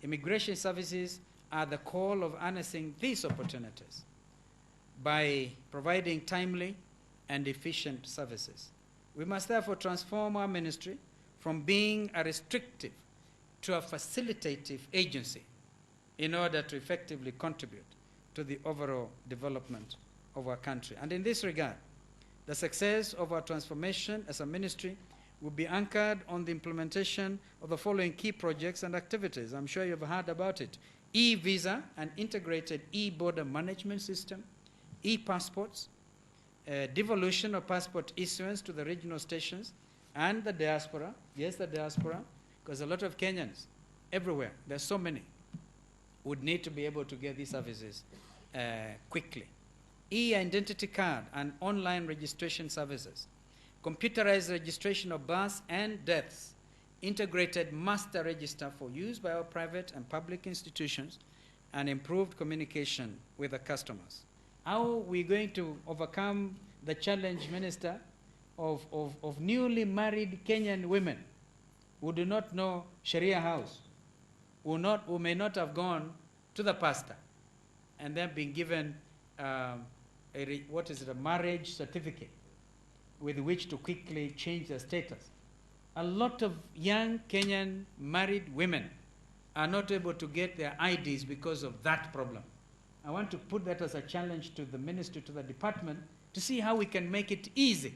Immigration services are the call of harnessing these opportunities by providing timely and efficient services. We must therefore transform our ministry from being a restrictive to a facilitative agency in order to effectively contribute to the overall development of our country. And in this regard, the success of our transformation as a ministry will be anchored on the implementation of the following key projects and activities. I'm sure you've heard about it. E-visa, an integrated e-border management system, e-passports, devolution of passport issuance to the regional stations, and the diaspora. Yes, the diaspora, because a lot of Kenyans everywhere, there's so many, would need to be able to get these services quickly. E-identity card and online registration services, computerized registration of births and deaths, integrated master register for use by our private and public institutions, and improved communication with the customers. How are we going to overcome the challenge, Minister, of newly married Kenyan women who do not know Sharia house, who may not have gone to the pastor and then been given a marriage certificate with which to quickly change their status? A lot of young Kenyan married women are not able to get their IDs because of that problem. I want to put that as a challenge to the ministry, to the department, to see how we can make it easy.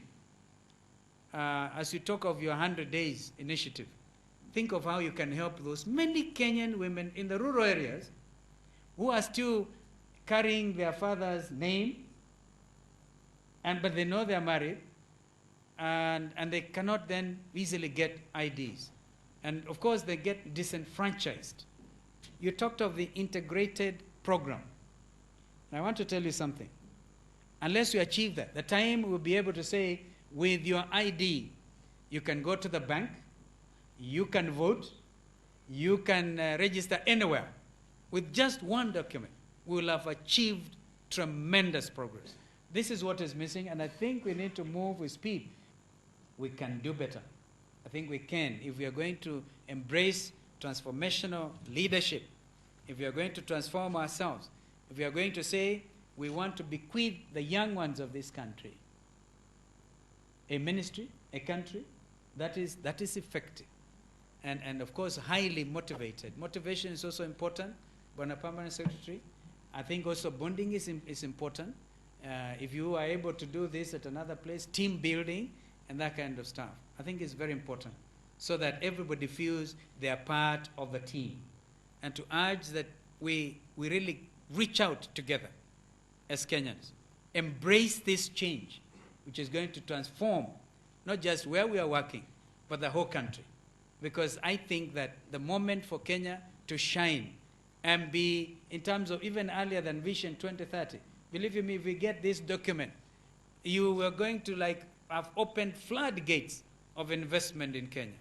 As you talk of your 100 days initiative, think of how you can help those many Kenyan women in the rural areas who are still carrying their father's name, but they know they are married, and they cannot then easily get IDs. And of course, they get disenfranchised. You talked of the integrated program. And I want to tell you something. Unless you achieve that, the time we'll be able to say, with your ID, you can go to the bank, you can vote, you can register anywhere. With just one document, we will have achieved tremendous progress. This is what is missing, and I think we need to move with speed. We can do better. I think we can. If we are going to embrace transformational leadership, if we are going to transform ourselves, if we are going to say we want to bequeath the young ones of this country a ministry, a country that is effective, and of course highly motivated. Motivation is also important. Bwana Permanent Secretary, I think also bonding is important. If you are able to do this at another place, team building and that kind of stuff, I think it's very important, so that everybody feels they are part of the team. And to urge that we really reach out together as Kenyans, embrace this change, which is going to transform not just where we are working, but the whole country. Because I think that the moment for Kenya to shine and be, in terms of even earlier than Vision 2030, believe you me, if we get this document, you are going to have opened floodgates of investment in Kenya.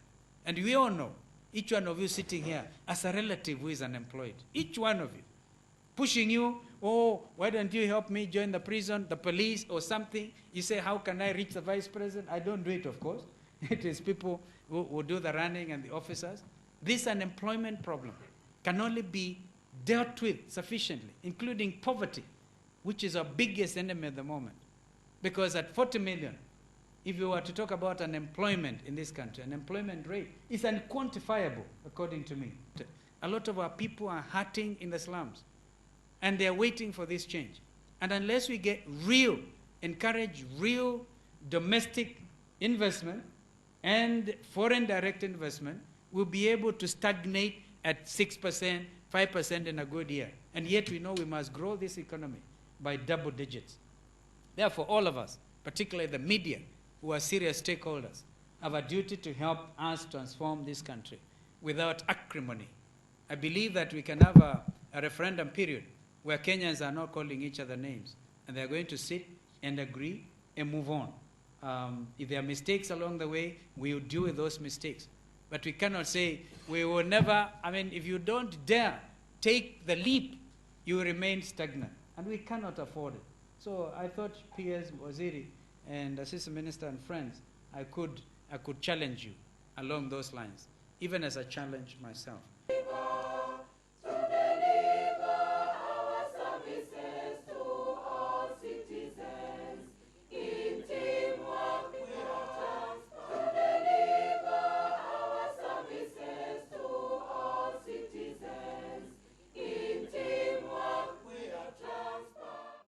And we all know, each one of you sitting here, as a relative who is unemployed, each one of you, pushing you, oh, why don't you help me join the prison, the police, or something? You say, how can I reach the vice president? I don't do it, of course. It is people who do the running and the officers. This unemployment problem can only be dealt with sufficiently, including poverty, which is our biggest enemy at the moment. Because at 40 million, if you were to talk about unemployment in this country, unemployment rate is unquantifiable, according to me. A lot of our people are hurting in the slums, and they're waiting for this change. And unless we get encourage real domestic investment and foreign direct investment, we'll be able to stagnate at 6%, 5% in a good year. And yet we know we must grow this economy by double digits. Therefore, all of us, particularly the media, who are serious stakeholders, have a duty to help us transform this country without acrimony. I believe that we can have a referendum period where Kenyans are not calling each other names, and they're going to sit and agree and move on. If there are mistakes along the way, we will deal with those mistakes. But we cannot say, we will never, if you don't dare take the leap, you will remain stagnant. And we cannot afford it. So I thought, PS Waziri and Assistant Minister and friends, I could challenge you along those lines, even as I challenge myself.